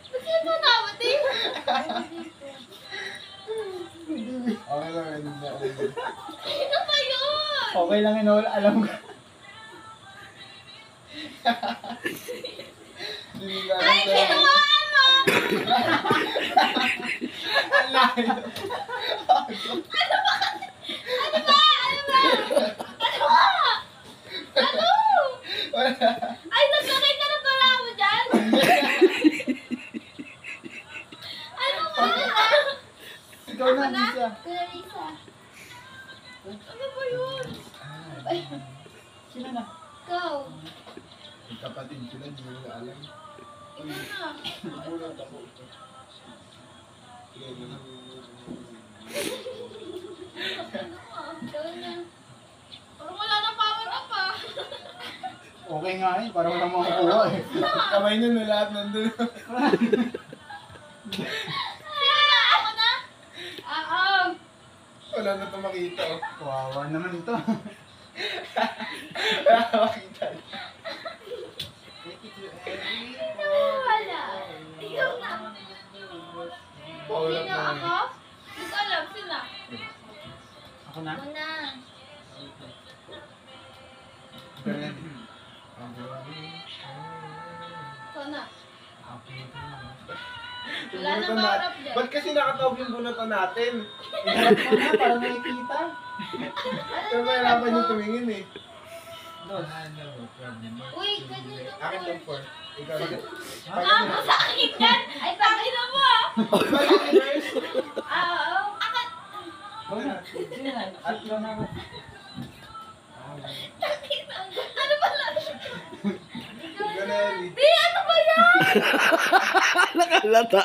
Ba't yun mo namatay? Okay lang, hindi na ako. Ano ba yun? Okay lang yun, alam ko. Hindi na Ay, kinuhaan mo! Ang layo. Ano ba? Ano ba? Ano? Wala. Ay, nagsakay ka na pala ako dyan? Ano ba? Ikaw na, Lisa. Kuya Lisa. Ano ba yun? Sino na? Go. Yung kapatid sila, hindi mo na alam. Ikaw na. Nagulat ako. Sige, ano na. Gawin na. Parang wala na power up ah. Okay nga eh, parang walang makukuha eh. Kamay nun na lahat nandun. Ako na? Oo. Wala na ito makita. Oh. Kawawa naman ito. Wala na makita. Wala. Ikaw na. Paulap Sino na ako? Hindi ko alam. Sino? Ako na? Ako na. Ikaw na. Wala na power up dyan. Ba't kasi nakatawag yung bunutan natin? Iharap ko na para makikita. Pero mahirapan yung tumingin eh. Uy, kanino mo? Akin lang 4. Ikaw rin. Ako sa akin yan. Ay, pakina mo ah. Oo. Akin. Sino na? Tatlo na ako. Ano ba lang? Ganun. Di, ano ba yan? Nakalata.